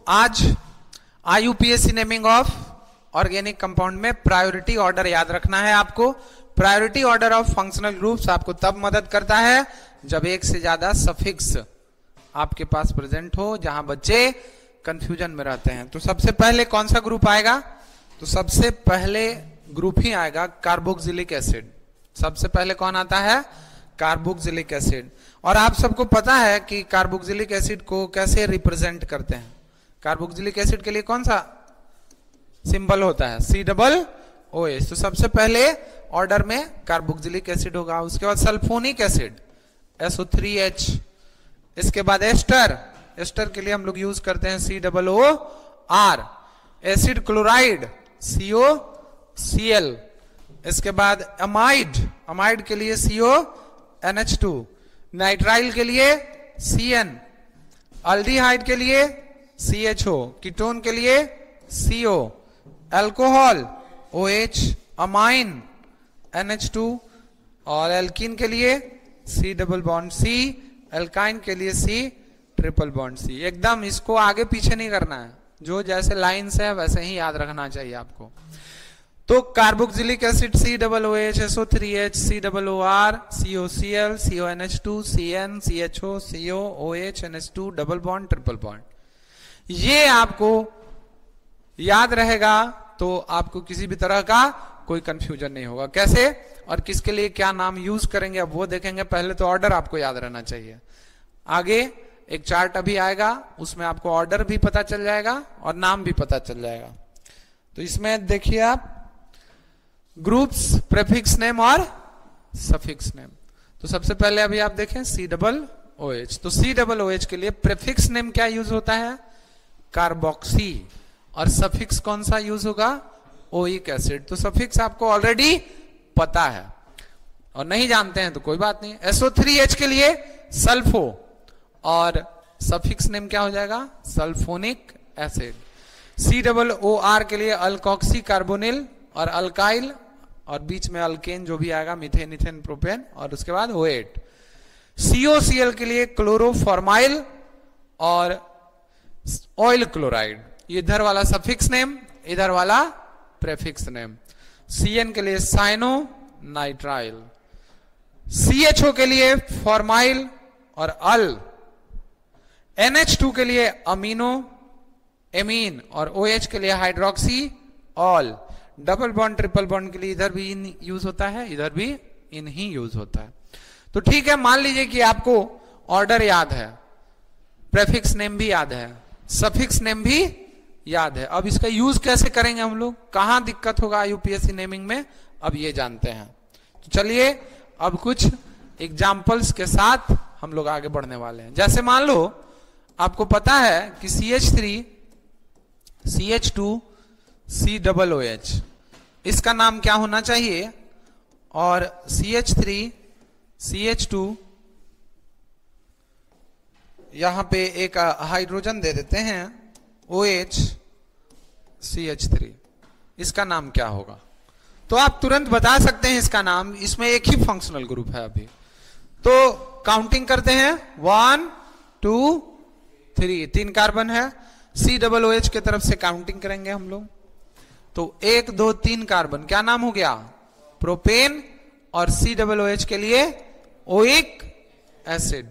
आज IUPAC naming of organic compound में priority order याद रखना है आपको। Priority order of functional groups आपको तब मदद करता है जब एक से ज्यादा सफिक्स आपके पास प्रेजेंट हो, जहां बच्चे कंफ्यूजन में रहते हैं। तो सबसे पहले कौन सा ग्रुप आएगा? तो सबसे पहले ग्रुप ही आएगा कार्बोक्सिलिक एसिड। सबसे पहले कौन आता है? Carboxylic acid. और आप सबको पता है कि कार्बोक्सिलिक एसिड को कैसे रिप्रेजेंट करते हैं। कार्बोक्सिलिक एसिड के लिए कौन सा सिंबल होता है? COOH। तो सबसे पहले ऑर्डर में कार्बोक्सिलिक एसिड होगा, उसके बाद सल्फोनिक एसिड SO3H, इसके बाद एस्टर। एस्टर के लिए हम लोग यूज करते हैं COOR, एसिड क्लोराइड COCl, इसके बाद अमाइड, अमाइड के लिए CONH2, नाइट्राइल के लिए CN, अल्डिहाइड के लिए CHO, कीटोन के लिए CO, alcohol OH, amine NH2 और एल्कीन के लिए C double bond C, alkyne के लिए C ट्रिपल बॉन्ड C। एकदम इसको आगे पीछे नहीं करना है, जो जैसे लाइंस है वैसे ही याद रखना चाहिए आपको। तो carboxylic acid COOH, SO3H, COOR, COCl, CONH2, CN, CHO, CO, OH, NH2 double bond triple bond, ये आपको याद रहेगा तो आपको किसी भी तरह का कोई कंफ्यूजन नहीं होगा। कैसे और किसके लिए क्या नाम यूज करेंगे अब वो देखेंगे। पहले तो ऑर्डर आपको याद रहना चाहिए। आगे एक चार्ट अभी आएगा, उसमें आपको ऑर्डर भी पता चल जाएगा और नाम भी पता चल जाएगा। तो इसमें देखिए आप ग्रुप्स, प्रीफिक्स नेम और सफिक्स नेम। तो सबसे पहले अभी आप देखें COOH। तो COOH के लिए प्रीफिक्स नेम क्या यूज होता है? कार्बोक्सी। और सफिक्स कौन सा यूज होगा? Oic acid. तो सफिक्स आपको ऑलरेडी पता है और नहीं जानते हैं तो कोई बात नहीं। SO3H के लिए सल्फो और सफिक्स नेम क्या हो जाएगा? Sulphonic acid. COOR के लिए अल्कोक्सी कार्बोनिल और अल्काइल और बीच में अल्केन जो भी आएगा, मीथेन, इथेन, प्रोपेन और उसके बाद OH। COCl के लिए क्लोरोफॉर्माइल और ऑयल क्लोराइड। इधर वाला सफिक्स नेम, इधर वाला प्रेफिक्स नेम। CN के लिए साइनो नाइट्राइल, CHO के लिए फॉर्माइल और अल, NH2 के लिए अमीनो एमीन और OH के लिए hydroxy all. Double bond triple bond के लिए इधर भी इन यूज होता है, इधर भी इन ही यूज होता है। तो ठीक है, मान लीजिए कि आपको ऑर्डर याद है, प्रेफिक्स नेम भी याद है, सफिक्स नेम भी याद है। अब इसका यूज कैसे करेंगे हम लोग, कहां दिक्कत होगा IUPAC नेमिंग में, अब ये जानते हैं। तो चलिए अब कुछ एग्जाम्पल्स के साथ हम लोग आगे बढ़ने वाले हैं। जैसे मान लो आपको पता है कि CH3 CH2 COOH, इसका नाम क्या होना चाहिए? और CH3 CH2 यहां पे एक हाइड्रोजन दे देते हैं OH CH3, इसका नाम क्या होगा? तो आप तुरंत बता सकते हैं इसका नाम। इसमें एक ही फंक्शनल ग्रुप है अभी। तो काउंटिंग करते हैं 1 2 3, 3 कार्बन है। COOH के तरफ से काउंटिंग करेंगे हम लोग। तो 1 2 3 कार्बन, क्या नाम हो गया? प्रोपेन। और COOH के लिए ओइक एसिड।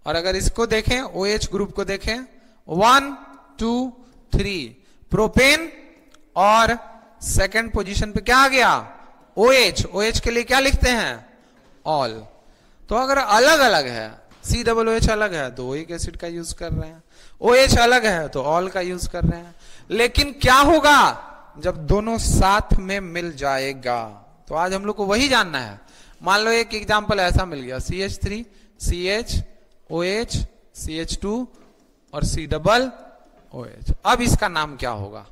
और अगर इसको देखें, OH ग्रुप को देखें, 1 2 3 प्रोपेन और सेकंड पोजीशन पे क्या आ गया? OH। OH के लिए क्या लिखते हैं? ऑल। तो अगर अलग अलग है, COOH अलग है तो ओइक एसिड का यूज कर रहे हैं, OH अलग है तो ऑल का यूज कर रहे हैं। लेकिन क्या होगा जब दोनों साथ में मिल जाएगा? तो आज हम लोग को वही जानना है। मान लो एक एग्जांपल ऐसा मिल गया, CH3 CH OH CH2 और COOH। अब इसका नाम क्या होगा?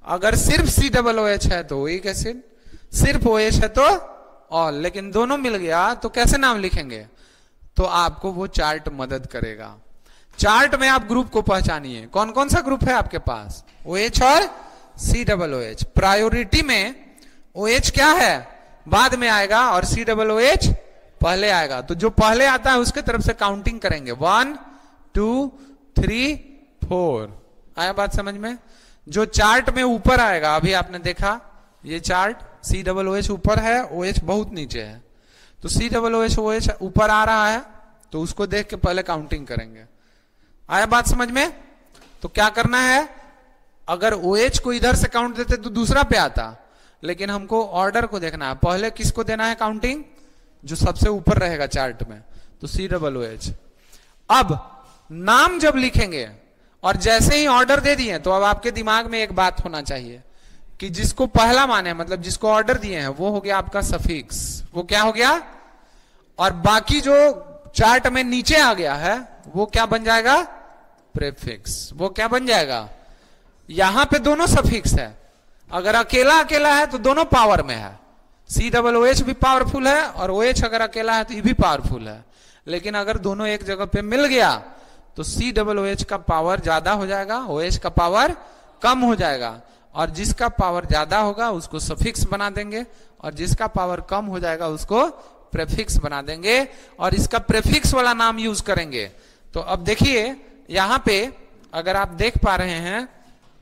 अगर सिर्फ COOH है तो ओइक एसिड, सिर्फ OH है तो ऑल। लेकिन दोनों मिल गया तो कैसे नाम लिखेंगे? तो आपको वो चार्ट मदद करेगा। चार्ट में आप ग्रुप को पहचानिए, कौन कौन सा ग्रुप है आपके पास? OH और COOH। प्रायोरिटी में OH क्या है? बाद में आएगा और COOH पहले आएगा। तो जो पहले आता है उसके तरफ से काउंटिंग करेंगे, 1 2 3 4। आया बात समझ में? जो चार्ट में ऊपर आएगा, अभी आपने देखा ये चार्ट COOH ऊपर है, OH बहुत नीचे है, तो COOH OH ऊपर आ रहा है तो उसको देख के पहले काउंटिंग करेंगे। आया बात समझ में? तो क्या करना है, अगर OH को इधर से काउंट देते तो दूसरा पे आता, लेकिन हमको ऑर्डर को देखना है, पहले किसको देना है काउंटिंग, जो सबसे ऊपर रहेगा चार्ट में, तो COOH। अब नाम जब लिखेंगे और जैसे ही ऑर्डर दे दिए, तो अब आपके दिमाग में एक बात होना चाहिए कि जिसको पहला माने, मतलब जिसको ऑर्डर दिए हैं, वो हो गया आपका सफिक्स, वो क्या हो गया, और बाकी जो चार्ट में नीचे आ गया है वो क्या बन जाएगा, प्रीफिक्स। वो क्या बन जाएगा, यहां पे दोनों सफिक्स है, अगर अकेला अकेला है तो दोनों पावर में है, COOH भी पावरफुल है और OH अगर अकेला है तो ये भी पावरफुल है। लेकिन अगर दोनों एक जगह पे मिल गया तो COOH का पावर ज्यादा हो जाएगा, OH का पावर कम हो जाएगा, और जिसका पावर ज्यादा होगा उसको सफिक्स बना देंगे, और जिसका पावर कम हो जाएगा उसको प्रीफिक्स बना देंगे, और इसका प्रीफिक्स वाला नाम यूज करेंगे। तो अब देखिए यहां पे अगर आप देख पा रहे हैं,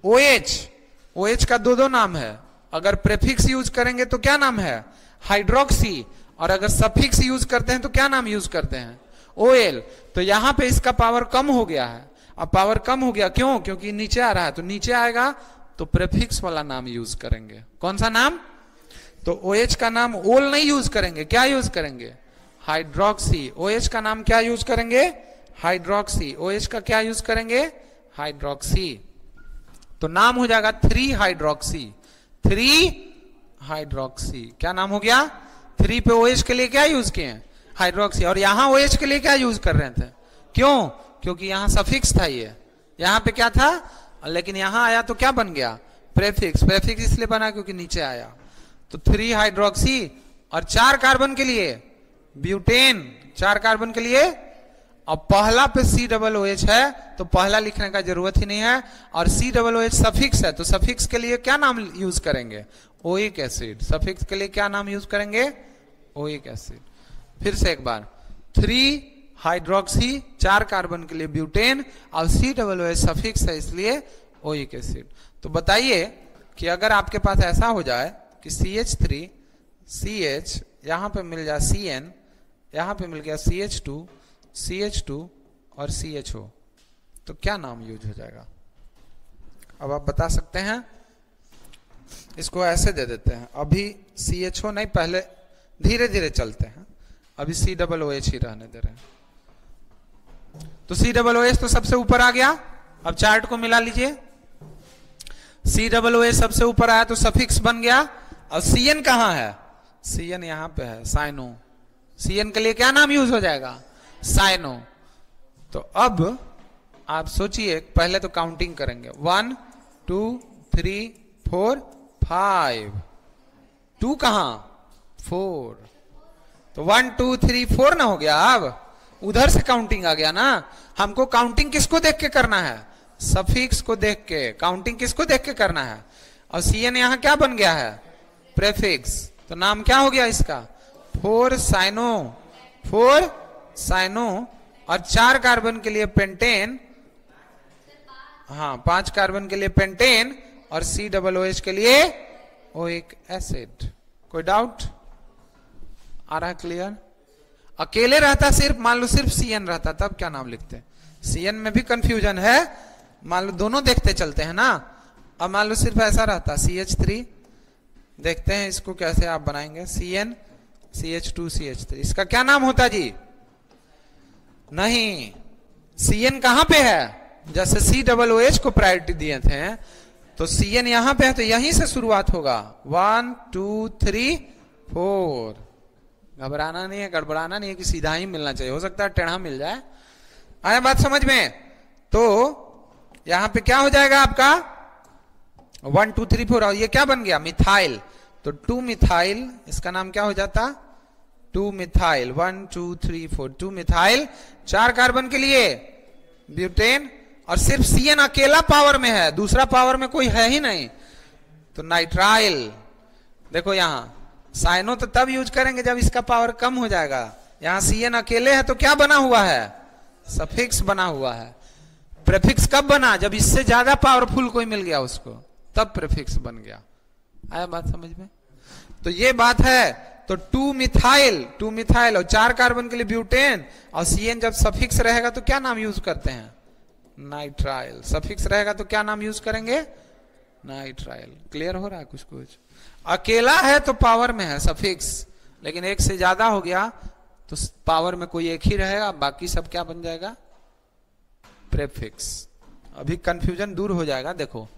OH का दो नाम है, अगर प्रीफिक्स यूज करेंगे तो क्या नाम है, हाइड्रोक्सी, और अगर सफिक्स यूज करते हैं तो क्या नाम यूज करते हैं, OL। तो यहां पे इसका पावर कम हो गया है। अब पावर कम हो गया क्यों, क्योंकि नीचे आ रहा है, तो नीचे आएगा तो प्रीफिक्स वाला नाम यूज करेंगे। कौन सा नाम, तो OH का नाम ओल नहीं यूज करेंगे, क्या यूज करेंगे, हाइड्रोक्सी। OH का नाम क्या यूज करेंगे, हाइड्रोक्सी। OH का क्या यूज करेंगे, हाइड्रोक्सी। तो नाम हो जाएगा 3 हाइड्रोक्सी, 3 हाइड्रोक्सी। क्या नाम हो गया, 3 पे OH के लिए क्या यूज किए, हाइड्रोक्सी, और यहां OH के लिए क्या यूज कर रहे थे, क्यों, क्योंकि यहां सफिक्स था, ये यहां पे क्या था, लेकिन यहां आया तो क्या बन गया, प्रीफिक्स। प्रीफिक्स इसलिए बना क्योंकि नीचे आया, तो 3 हाइड्रोक्सी। और 4 कार्बन के लिए ब्यूटेन, 4 कार्बन के लिए, अब पहला पे COOH है तो पहला लिखने का जरूरत ही नहीं है, और COOH सफिक्स है तो सफिक्स के लिए क्या नाम यूज करेंगे, ओइक एसिड। सफिक्स के लिए क्या नाम यूज करेंगे, ओइक एसिड। फिर से एक बार, 3 हाइड्रोक्सी, 4 कार्बन के लिए ब्यूटेन, और COOH सफिक्स है इसलिए ओइक एसिड। तो बताइए कि अगर आपके पास ऐसा हो जाए कि CH3 CH, यहां पे मिल जाए CN, यहां पे मिल गया CH2 CH2 और CHO, तो क्या नाम यूज हो जाएगा। अब आप बता सकते हैं, इसको ऐसे दे देते हैं, अभी CHO नहीं, पहले धीरे धीरे चलते हैं, अभी COOH ही रहने दे रहे हैं। तो COOH तो सबसे ऊपर आ गया, अब चार्ट को मिला लीजिए, COOH सबसे ऊपर आया तो सफिक्स बन गया, और CN कहां है, CN यहां पे है, साइनो। CN के लिए क्या नाम यूज हो जाएगा, साइनो। तो अब आप सोचिए, पहले तो काउंटिंग करेंगे, 1 2 3 4 5, 2 कहां, 4, तो 1 2 3 4 ना हो गया। अब उधर से काउंटिंग आ गया ना, हमको काउंटिंग किसको देख के करना है, सफिक्स को देख के। काउंटिंग किसको देख के करना है, और CN यहां क्या बन गया है, प्रीफिक्स। तो नाम क्या हो गया इसका, 4 साइनो, 4 साइनो, और 4 कार्बन के लिए पेंटेन, हाँ 5 कार्बन के लिए पेंटेन, और COOH के लिए ओइक एसिड। कोई डाउट आ रहा है, क्लियर। अकेले रहता सिर्फ, मान लो सिर्फ CN रहता, तब क्या नाम लिखते, CN में भी कंफ्यूजन है, मान लो दोनों देखते चलते हैं ना। अब मान लो सिर्फ ऐसा रहता, CH3, देखते हैं इसको कैसे आप बनाएंगे, CN CH2 CH3, इसका क्या नाम होता जी, नहीं, CN कहां पे है, जैसे COOH को प्रायोरिटी दिए थे, तो CN यहां पे है तो यहीं से शुरुआत होगा, 1 2 3 4। घबराना नहीं है, गड़बड़ाना नहीं है, कि सीधा ही मिलना चाहिए, हो सकता है टेढ़ा मिल जाए। आया बात समझ में। तो यहां पे क्या हो जाएगा आपका 1 2 3 4, और ये क्या बन गया, मिथाइल, तो 2 मिथाइल, इसका नाम क्या हो जाता, 2 मिथाइल, 1 2 3 4, 2 मिथाइल। 4 कार्बन के लिए ब्यूटेन, और सिर्फ CN अकेला पावर में है, दूसरा पावर में कोई है ही नहीं, तो नाइट्राइल। देखो यहां साइनो तो तब यूज करेंगे जब इसका पावर कम हो जाएगा, यहां CN अकेले है तो क्या बना हुआ है, सफिक्स बना हुआ है। प्रेफिक्स कब बना? जब इससे ज्यादा पावरफुल कोई मिल गया उसको, तब प्रेफिक्स बन गया। आया बात समझ में? तो ये बात है। तो 2 मिथाइल और 4 कार्बन के लिए ब्यूटेन और CN जब सफिक्स रहेगा तो क्या नाम यूज करते हैं? नाइट्राइल। सफिक्स रहेगा तो क्या नाम यूज करेंगे? नाइट्राइल। क्लियर हो रहा है कुछ कुछ? अकेला है तो पावर में है सफिक्स, लेकिन एक से ज्यादा हो गया तो पावर में कोई एक ही रहेगा, बाकी सब क्या बन जाएगा? प्रेफिक्स। अभी कंफ्यूजन दूर हो जाएगा। देखो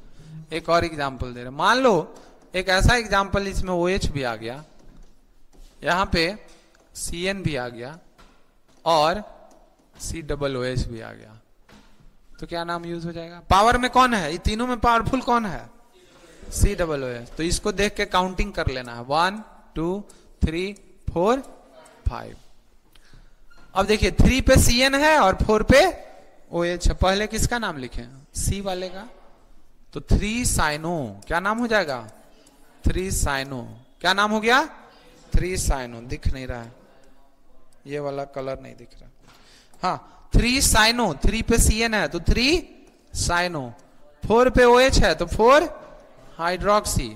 एक और एग्जांपल दे रहे, मान लो एक ऐसा एग्जांपल इसमें OH भी आ गया, यहां पे CN भी आ गया और COOH भी आ गया, तो क्या नाम यूज हो जाएगा? पावर में कौन है? ये तीनों में पावरफुल कौन है? COOH। तो इसको देख के काउंटिंग कर लेना है, 1 2 3 4 5। अब देखिए 3 पे CN है और 4 पे OH है। पहले किसका नाम लिखें? C वाले का। तो 3 साइनो, क्या नाम हो जाएगा? 3 साइनो। क्या नाम हो गया? 3 साइनो। दिख नहीं रहा है, ये वाला कलर नहीं दिख रहा। हाँ 3 साइनो। 3 पे CN है तो 3 साइनो, 4 पे OH है तो 4 हाइड्रोक्सी,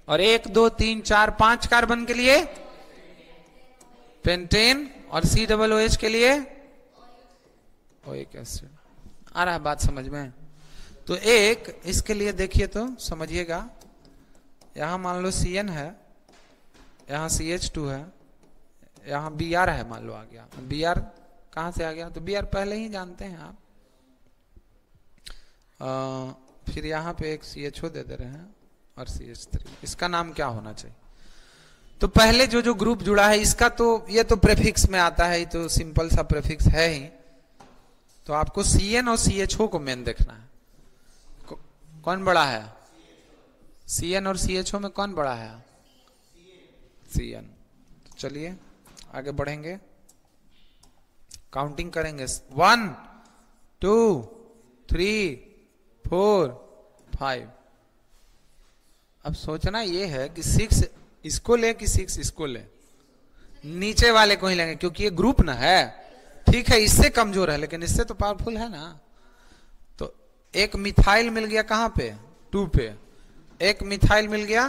और 1 2 3 4 5 कार्बन के लिए पेंटेन और COOH के लिए ओइक एसिड। आ रहा है बात समझ में? तो एक इसके लिए देखिए तो समझिएगा, यहां मान लो CN है, यहां CH2 है, यहां Br है, मान लो आ गया। Br कहां से आ गया? तो Br पहले ही जानते हैं आप। फिर यहां पे एक CHO दे रहे हैं और CH3। इसका नाम क्या होना चाहिए? तो पहले जो जो ग्रुप जुड़ा है इसका तो ये तो प्रेफिक्स में आता है, ये तो सिंपल सा प्रेफिक्स है ही। तो आपको CN और CHO को मेन देखना है, कौन बड़ा है? CN और CHO में कौन बड़ा है? CN। तो चलिए आगे बढ़ेंगे, काउंटिंग करेंगे। 1 2 3 4 5। अब सोचना ये है कि 6 इसको ले कि 6 इसको ले, नीचे वाले को ही लेंगे क्योंकि ये ग्रुप ना है। ठीक है इससे कमजोर है लेकिन इससे तो पावरफुल है ना। तो एक मिथाइल मिल गया कहां पे? 2 पे। एक मिथाइल मिल गया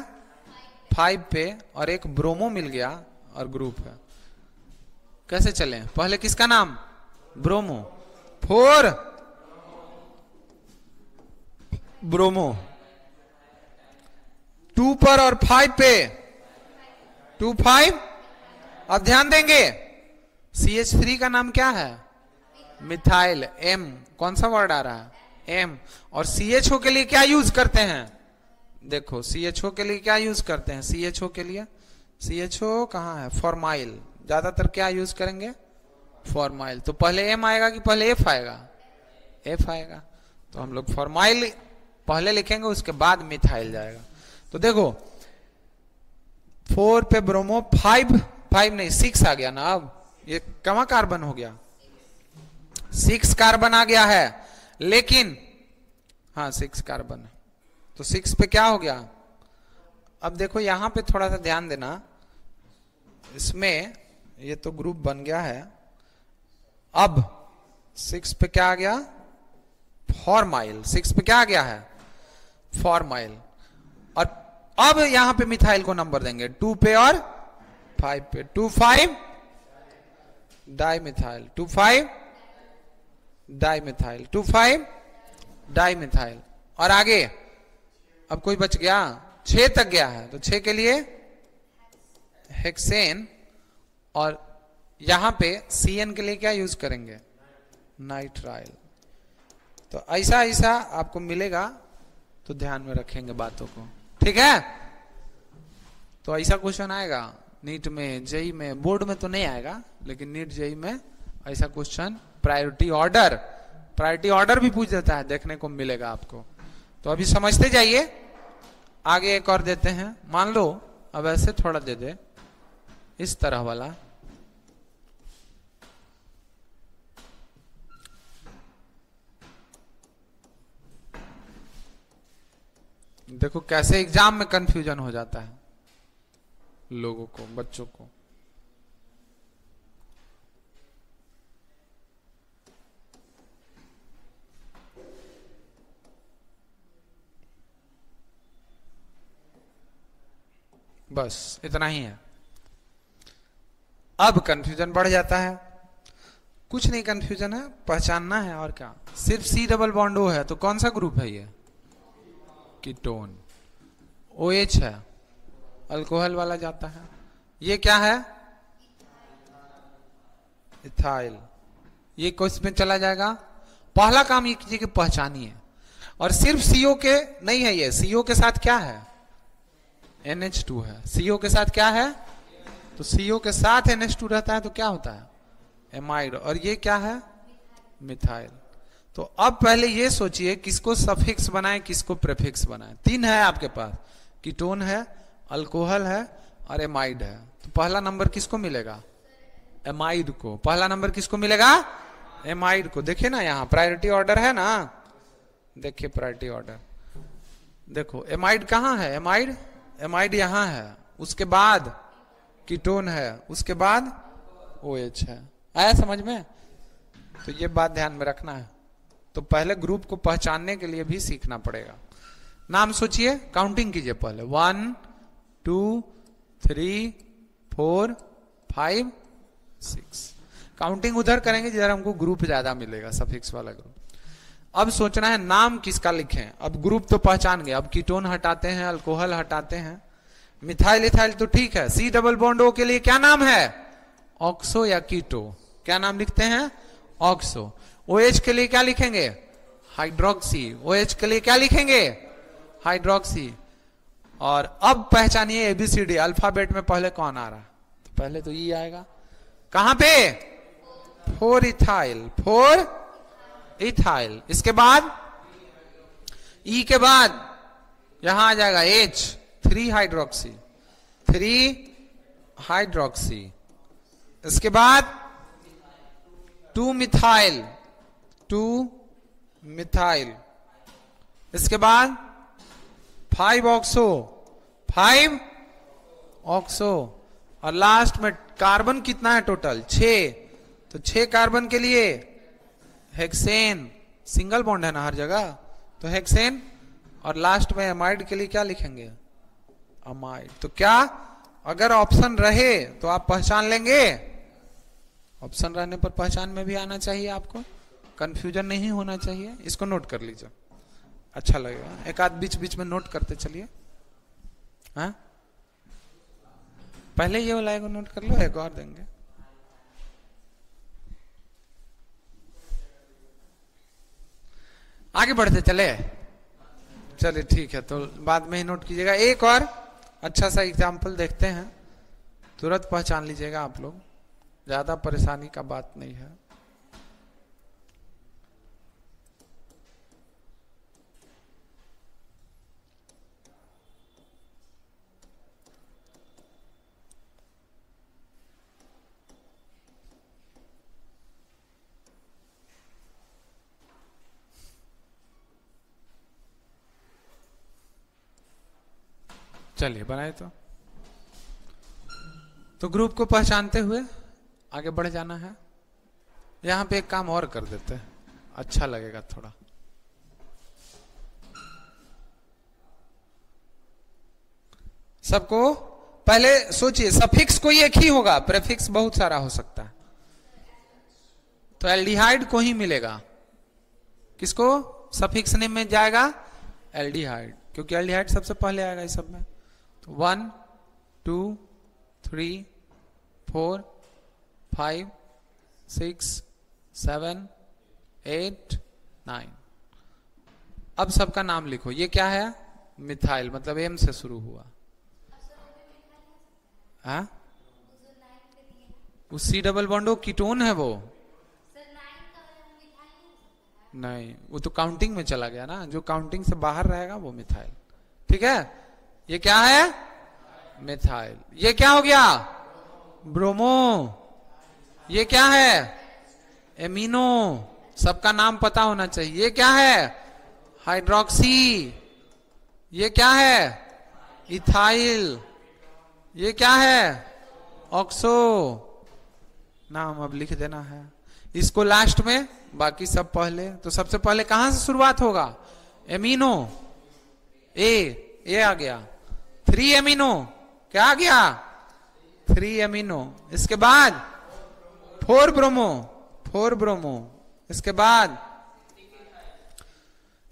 5 पे और एक ब्रोमो मिल गया और ग्रुप है। कैसे चले? पहले किसका नाम? ब्रोमो। 4 ब्रोमो 2 पर और 5 पे 2 5। अब ध्यान देंगे CH3 का नाम क्या है? मिथाइल। M कौन सा वर्ड आ रहा है? M। और CHO के लिए क्या यूज करते हैं? देखो CHO के लिए क्या यूज करते हैं? CHO के लिए CHO कहां है? फॉर्माइल। ज्यादातर क्या यूज करेंगे? फॉर्माइल। तो पहले M आएगा कि पहले F आएगा? F आएगा। तो हम लोग फॉर्माइल पहले लिखेंगे उसके बाद मिथाइल जाएगा। तो देखो 4 पे ब्रोमो, 5 नहीं 6 आ गया ना। अब ये कमा कार्बन हो गया? 6 कार्बन आ गया है, लेकिन हाँ 6 कार्बन। तो 6 पे क्या हो गया? अब देखो यहां पे थोड़ा सा ध्यान देना, इसमें ये तो ग्रुप बन गया है। अब 6 पे क्या आ गया? फॉर्माइल। 6 पे क्या आ गया है? फॉर्माइल। और अब यहां पे मिथाइल को नंबर देंगे 2 पे और 5 पे। 2 5 डाइमिथाइल, 2 5 डाइमिथाइल, 2 5 डाइमिथाइल। और आगे अब कोई बच गया? 6 तक गया है तो 6 के लिए हेक्सेन, और यहां पे CN के लिए क्या यूज करेंगे? नाइट्राइल। तो ऐसा ऐसा आपको मिलेगा तो ध्यान में रखेंगे बातों को, ठीक है? तो ऐसा क्वेश्चन आएगा नीट में, जेई में, बोर्ड में तो नहीं आएगा लेकिन नीट जेई में ऐसा क्वेश्चन प्रायोरिटी ऑर्डर भी पूछ देता है, देखने को मिलेगा आपको। तो अभी समझते जाइए, आगे एक और देते हैं। मान लो अब ऐसे थोड़ा दे दे, इस तरह वाला। देखो कैसे एग्जाम में कंफ्यूजन हो जाता है लोगों को, बच्चों को। बस इतना ही है। अब कंफ्यूजन बढ़ जाता है, कुछ नहीं कंफ्यूजन है, पहचानना है और क्या। सिर्फ C डबल बॉन्ड O है तो कौन सा ग्रुप है ये? कीटोन। OH है, अल्कोहल वाला जाता है। ये क्या है? इथाइल। ये किस में चला जाएगा? पहला काम ये कीजिए कि पहचानिए। और सिर्फ CO के नहीं है, ये CO के साथ क्या है? NH2 है। CO के साथ क्या है? तो CO के साथ NH2 रहता है तो क्या होता है? एमाइड। और ये क्या है? मिथाइल। तो अब पहले ये सोचिए किसको सफिक्स बनाए किसको प्रेफिक्स बनाए। 3 है आपके पास, कीटोन है, अल्कोहल है और एमाइड है। तो पहला नंबर किसको मिलेगा? एमाइड को। पहला नंबर किसको मिलेगा? एमाइड को। देखिए ना यहाँ प्रायोरिटी ऑर्डर है ना, देखिए प्रायोरिटी ऑर्डर देखो। एमाइड कहाँ है? एमाइड यहाँ है, उसके बाद कीटोन है, उसके बाद OH है। आया समझ में? तो ये बात ध्यान में रखना है। तो पहले ग्रुप को पहचानने के लिए भी सीखना पड़ेगा। नाम सोचिए, काउंटिंग कीजिए पहले। 1 2 3 4 5 6। काउंटिंग उधर करेंगे जिधर हमको ग्रुप ज्यादा मिलेगा, सफिक्स वाला ग्रुप। अब सोचना है नाम किसका लिखें। अब ग्रुप तो पहचान गए, अब कीटोन हटाते हैं, अल्कोहल हटाते हैं, मिथाइल इथाइल तो ठीक है। C डबल बॉन्ड O के लिए क्या नाम है? ऑक्सो या कीटो। क्या नाम लिखते हैं? ऑक्सो। OH के लिए क्या लिखेंगे? हाइड्रोक्सी। OH के लिए क्या लिखेंगे? हाइड्रोक्सी। और अब पहचानिए ABCD, अल्फाबेट में पहले कौन आ रहा? तो पहले तो E आएगा। कहां पे? 4 इथाइल। 4 इथाइल। इसके बाद E के बाद यहां आ जाएगा H, 3 हाइड्रोक्सी। 3 हाइड्रोक्सी। इसके बाद 2 मिथाइल। 2 मिथाइल। इसके बाद 5 ऑक्सो। 5 ऑक्सो। और लास्ट में कार्बन कितना है टोटल? 6। तो 6 कार्बन के लिए हेक्सेन। सिंगल बॉन्ड है ना हर जगह, तो हेक्सेन। और लास्ट में एमाइड के लिए क्या लिखेंगे? अमाइड। तो क्या अगर ऑप्शन रहे तो आप पहचान लेंगे? ऑप्शन रहने पर पहचान में भी आना चाहिए आपको, कंफ्यूजन नहीं होना चाहिए। इसको नोट कर लीजिए, अच्छा लगेगा। एक आध बीच बीच में नोट करते चलिए। हाँ, पहले ये वाला एक नोट कर लो, एक और देंगे। आगे बढ़ते चले, चलिए ठीक है, तो बाद में ही नोट कीजिएगा। एक और अच्छा सा एग्जाम्पल देखते हैं, तुरंत पहचान लीजिएगा आप लोग, ज्यादा परेशानी का बात नहीं है। चलिए बनाए। तो ग्रुप को पहचानते हुए आगे बढ़ जाना है। यहां पे एक काम और कर देते हैं, अच्छा लगेगा थोड़ा। सबको पहले सोचिए, सफिक्स कोई एक ही होगा, प्रेफिक्स बहुत सारा हो सकता है। तो एल्डिहाइड को ही मिलेगा। किसको सफिक्स नेम में जाएगा? एल्डिहाइड, क्योंकि एल्डिहाइड सबसे पहले आएगा इस सब में। तो 1 2 3 4 5 6 7 8 9। अब सबका नाम लिखो। ये क्या है? मिथाइल, मतलब एम से शुरू हुआ। हाँ, वो C डबल बॉन्ड कीटोन है वो। नहीं, वो तो काउंटिंग में चला गया ना, जो काउंटिंग से बाहर रहेगा वो मिथाइल। ठीक है, ये क्या है? मिथाइल। ये क्या हो गया? ब्रोमो। ये क्या है? एमिनो। सबका नाम पता होना चाहिए। ये क्या है? हाइड्रोक्सी। ये क्या है? इथाइल। ये क्या है? ऑक्सो। नाम अब लिख देना है, इसको लास्ट में, बाकी सब पहले। तो सबसे पहले कहां से शुरुआत होगा? एमिनो। ए आ गया। 3 एमिनो क्या आ गया 3 अमीनो। इसके बाद 4 ब्रोमो। इसके बाद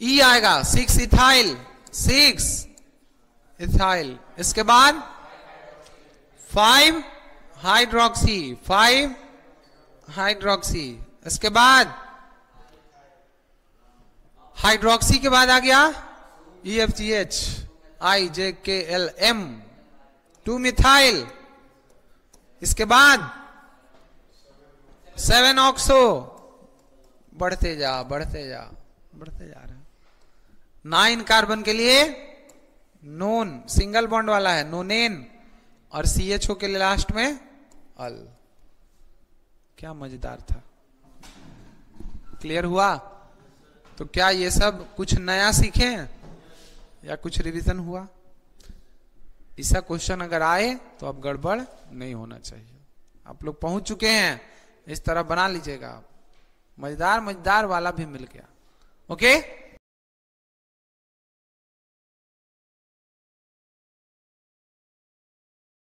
ई आएगा 6 इथाइल। इसके बाद 5 हाइड्रोक्सी। इसके बाद हाइड्रोक्सी के बाद आ गया EFGH IJKLM 2 मिथाइल। इसके बाद 7 ऑक्सो। बढ़ते जा रहे। 9 कार्बन के लिए नोन, सिंगल बॉन्ड वाला है नोनेन, और CHO के लिए लास्ट में अल। क्या मजेदार था, क्लियर हुआ? तो क्या ये सब कुछ नया सीखे या कुछ रिवीजन हुआ? ऐसा क्वेश्चन अगर आए तो अब गड़बड़ नहीं होना चाहिए। आप लोग पहुंच चुके हैं, इस तरह बना लीजिएगा। मजेदार वाला भी मिल गया। ओके।